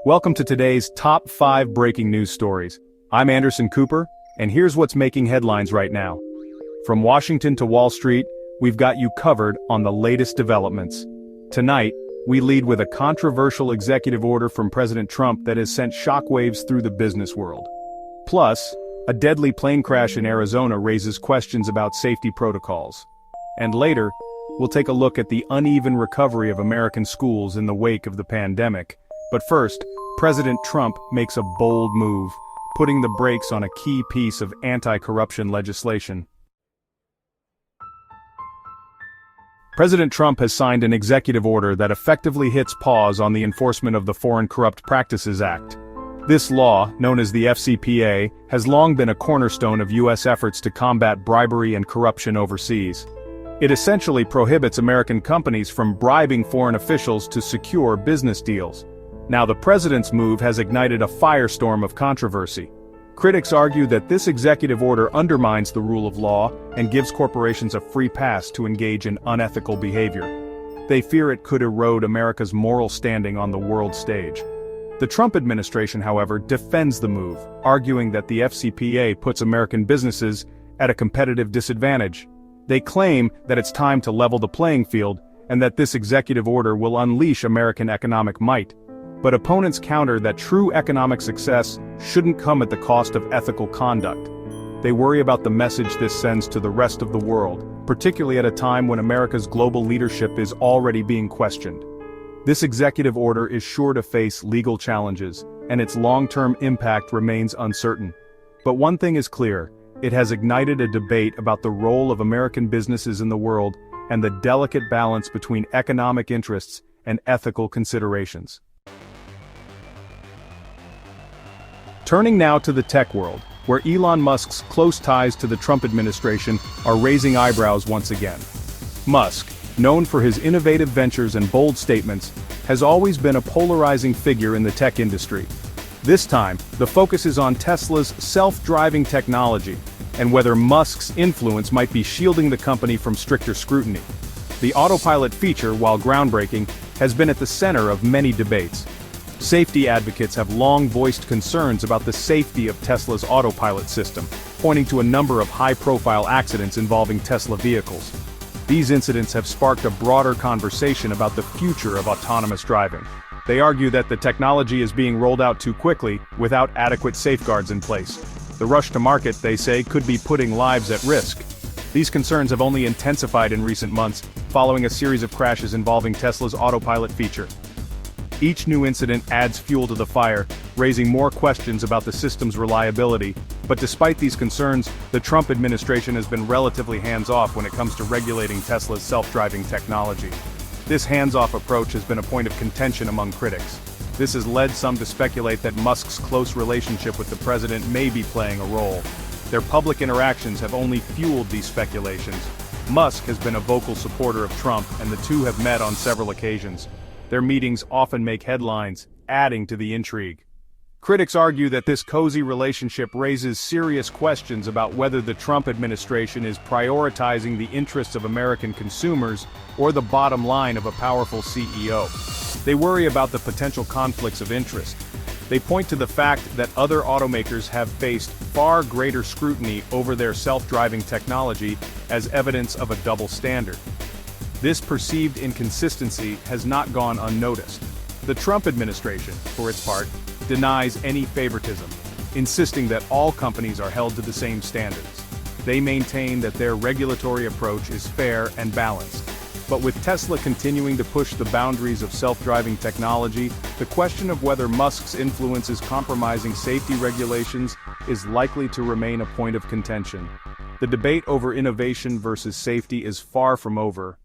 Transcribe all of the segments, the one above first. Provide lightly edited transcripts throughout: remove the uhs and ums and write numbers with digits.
Welcome to today's top 5 breaking news stories. I'm Anderson Cooper, and here's what's making headlines right now. From Washington to Wall Street, we've got you covered on the latest developments. Tonight, we lead with a controversial executive order from President Trump that has sent shockwaves through the business world. Plus, a deadly plane crash in Arizona raises questions about safety protocols. And later, we'll take a look at the uneven recovery of American schools in the wake of the pandemic. But first, President Trump makes a bold move, putting the brakes on a key piece of anti-corruption legislation. President Trump has signed an executive order that effectively hits pause on the enforcement of the Foreign Corrupt Practices Act. This law, known as the FCPA, has long been a cornerstone of U.S. efforts to combat bribery and corruption overseas. It essentially prohibits American companies from bribing foreign officials to secure business deals. Now, the president's move has ignited a firestorm of controversy. Critics argue that this executive order undermines the rule of law and gives corporations a free pass to engage in unethical behavior. They fear it could erode America's moral standing on the world stage. The Trump administration, however, defends the move, arguing that the FCPA puts American businesses at a competitive disadvantage. They claim that it's time to level the playing field and that this executive order will unleash American economic might. But opponents counter that true economic success shouldn't come at the cost of ethical conduct. They worry about the message this sends to the rest of the world, particularly at a time when America's global leadership is already being questioned. This executive order is sure to face legal challenges, and its long-term impact remains uncertain. But one thing is clear: it has ignited a debate about the role of American businesses in the world and the delicate balance between economic interests and ethical considerations. Turning now to the tech world, where Elon Musk's close ties to the Trump administration are raising eyebrows once again. Musk, known for his innovative ventures and bold statements, has always been a polarizing figure in the tech industry. This time, the focus is on Tesla's self-driving technology, and whether Musk's influence might be shielding the company from stricter scrutiny. The autopilot feature, while groundbreaking, has been at the center of many debates. Safety advocates have long voiced concerns about the safety of Tesla's autopilot system, pointing to a number of high-profile accidents involving Tesla vehicles. These incidents have sparked a broader conversation about the future of autonomous driving. They argue that the technology is being rolled out too quickly, without adequate safeguards in place. The rush to market, they say, could be putting lives at risk. These concerns have only intensified in recent months, following a series of crashes involving Tesla's autopilot feature. Each new incident adds fuel to the fire, raising more questions about the system's reliability. But despite these concerns, the Trump administration has been relatively hands-off when it comes to regulating Tesla's self-driving technology. This hands-off approach has been a point of contention among critics. This has led some to speculate that Musk's close relationship with the president may be playing a role. Their public interactions have only fueled these speculations. Musk has been a vocal supporter of Trump, and the two have met on several occasions. Their meetings often make headlines, adding to the intrigue. Critics argue that this cozy relationship raises serious questions about whether the Trump administration is prioritizing the interests of American consumers or the bottom line of a powerful CEO. They worry about the potential conflicts of interest. They point to the fact that other automakers have faced far greater scrutiny over their self-driving technology as evidence of a double standard. This perceived inconsistency has not gone unnoticed. The Trump administration, for its part, denies any favoritism, insisting that all companies are held to the same standards. They maintain that their regulatory approach is fair and balanced. But with Tesla continuing to push the boundaries of self-driving technology, the question of whether Musk's influence is compromising safety regulations is likely to remain a point of contention. The debate over innovation versus safety is far from over.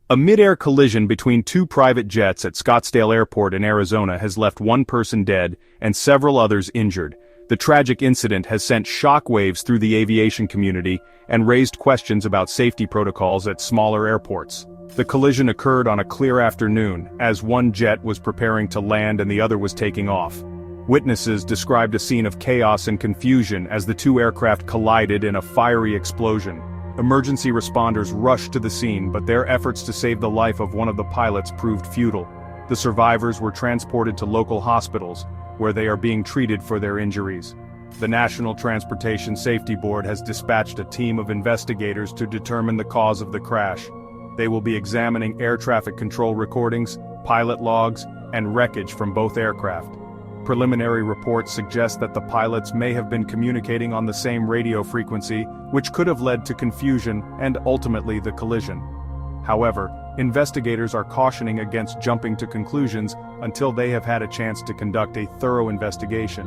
A mid-air collision between two private jets at Scottsdale Airport in Arizona has left one person dead and several others injured. The tragic incident has sent shockwaves through the aviation community and raised questions about safety protocols at smaller airports. The collision occurred on a clear afternoon, as one jet was preparing to land and the other was taking off. Witnesses described a scene of chaos and confusion as the two aircraft collided in a fiery explosion. Emergency responders rushed to the scene, but their efforts to save the life of one of the pilots proved futile. The survivors were transported to local hospitals, where they are being treated for their injuries. The National Transportation Safety Board has dispatched a team of investigators to determine the cause of the crash. They will be examining air traffic control recordings, pilot logs, and wreckage from both aircraft. Preliminary reports suggest that the pilots may have been communicating on the same radio frequency, which could have led to confusion and ultimately the collision. However, investigators are cautioning against jumping to conclusions until they have had a chance to conduct a thorough investigation.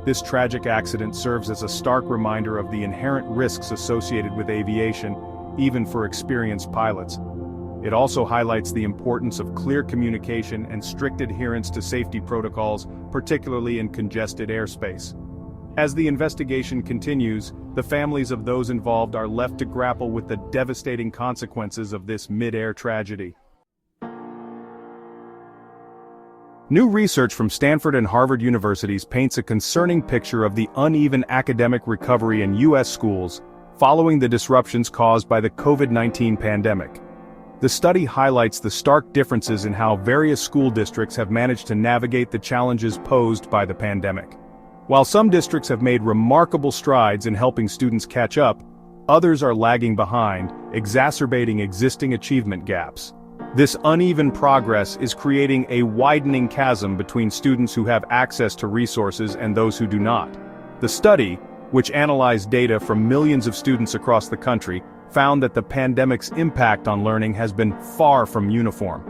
This tragic accident serves as a stark reminder of the inherent risks associated with aviation, even for experienced pilots. It also highlights the importance of clear communication and strict adherence to safety protocols, particularly in congested airspace. As the investigation continues, the families of those involved are left to grapple with the devastating consequences of this mid-air tragedy. New research from Stanford and Harvard universities paints a concerning picture of the uneven academic recovery in U.S. schools following the disruptions caused by the COVID-19 pandemic. The study highlights the stark differences in how various school districts have managed to navigate the challenges posed by the pandemic. While some districts have made remarkable strides in helping students catch up, others are lagging behind, exacerbating existing achievement gaps. This uneven progress is creating a widening chasm between students who have access to resources and those who do not. The study, which analyzed data from millions of students across the country, found that the pandemic's impact on learning has been far from uniform.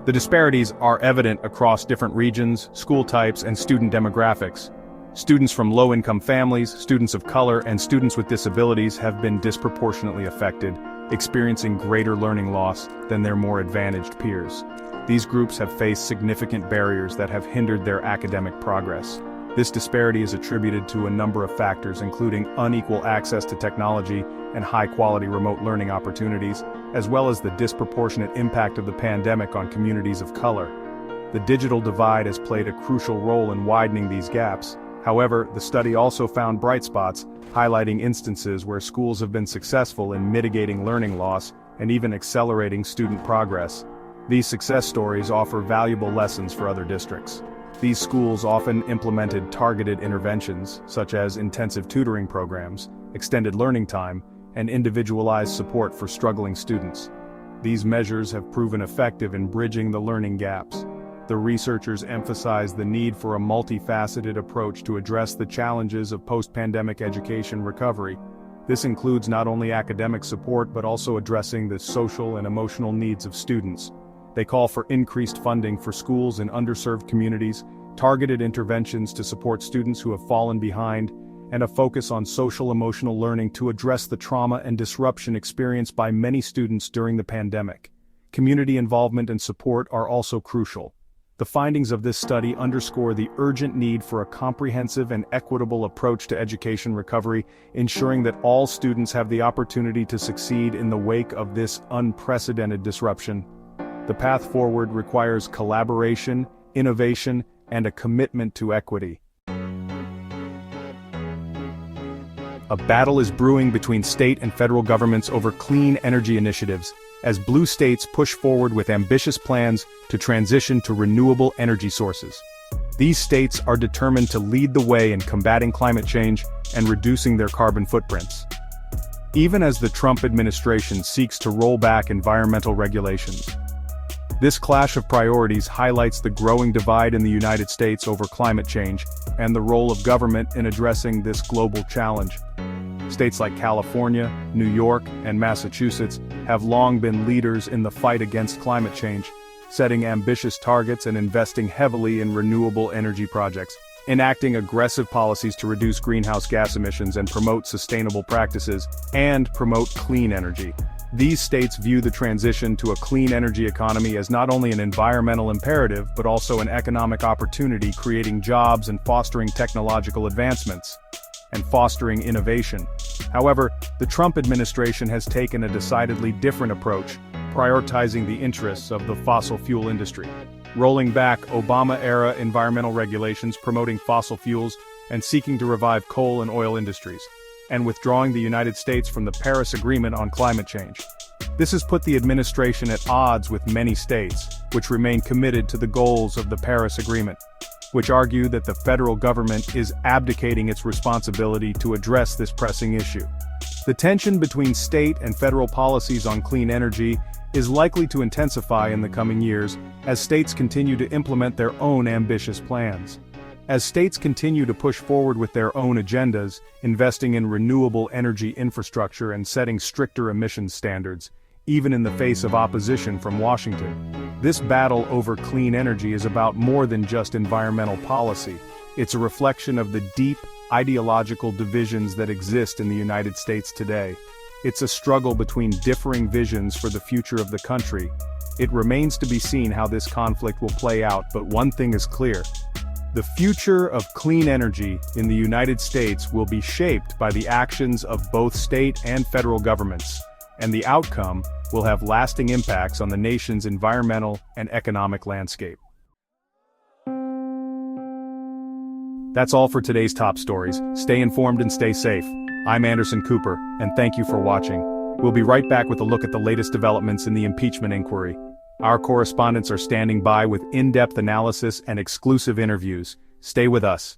The disparities are evident across different regions, school types, and student demographics. Students from low-income families, students of color, and students with disabilities have been disproportionately affected, experiencing greater learning loss than their more advantaged peers. These groups have faced significant barriers that have hindered their academic progress. This disparity is attributed to a number of factors, including unequal access to technology and high-quality remote learning opportunities, as well as the disproportionate impact of the pandemic on communities of color. The digital divide has played a crucial role in widening these gaps. However, the study also found bright spots, highlighting instances where schools have been successful in mitigating learning loss and even accelerating student progress. These success stories offer valuable lessons for other districts. These schools often implemented targeted interventions, such as intensive tutoring programs, extended learning time, and individualized support for struggling students. These measures have proven effective in bridging the learning gaps. The researchers emphasize the need for a multifaceted approach to address the challenges of post-pandemic education recovery. This includes not only academic support but also addressing the social and emotional needs of students. They call for increased funding for schools in underserved communities, targeted interventions to support students who have fallen behind, and a focus on social-emotional learning to address the trauma and disruption experienced by many students during the pandemic. Community involvement and support are also crucial. The findings of this study underscore the urgent need for a comprehensive and equitable approach to education recovery, ensuring that all students have the opportunity to succeed in the wake of this unprecedented disruption. The path forward requires collaboration, innovation, and a commitment to equity. A battle is brewing between state and federal governments over clean energy initiatives, as blue states push forward with ambitious plans to transition to renewable energy sources. These states are determined to lead the way in combating climate change and reducing their carbon footprints. Even as the Trump administration seeks to roll back environmental regulations, this clash of priorities highlights the growing divide in the United States over climate change and the role of government in addressing this global challenge. States like California, New York, and Massachusetts have long been leaders in the fight against climate change, setting ambitious targets and investing heavily in renewable energy projects, enacting aggressive policies to reduce greenhouse gas emissions and promote sustainable practices, and promote clean energy. These states view the transition to a clean energy economy as not only an environmental imperative but also an economic opportunity, creating jobs and fostering technological advancements and fostering innovation. However, the Trump administration has taken a decidedly different approach, prioritizing the interests of the fossil fuel industry, rolling back Obama-era environmental regulations promoting fossil fuels and seeking to revive coal and oil industries, and withdrawing the United States from the Paris Agreement on climate change. This has put the administration at odds with many states, which remain committed to the goals of the Paris Agreement, which argue that the federal government is abdicating its responsibility to address this pressing issue. The tension between state and federal policies on clean energy is likely to intensify in the coming years as states continue to implement their own ambitious plans. As states continue to push forward with their own agendas, investing in renewable energy infrastructure and setting stricter emissions standards, even in the face of opposition from Washington. This battle over clean energy is about more than just environmental policy. It's a reflection of the deep, ideological divisions that exist in the United States today. It's a struggle between differing visions for the future of the country. It remains to be seen how this conflict will play out, but one thing is clear. The future of clean energy in the United States will be shaped by the actions of both state and federal governments, and the outcome will have lasting impacts on the nation's environmental and economic landscape. That's all for today's top stories. Stay informed and stay safe. I'm Anderson Cooper, and thank you for watching. We'll be right back with a look at the latest developments in the impeachment inquiry. Our correspondents are standing by with in-depth analysis and exclusive interviews. Stay with us.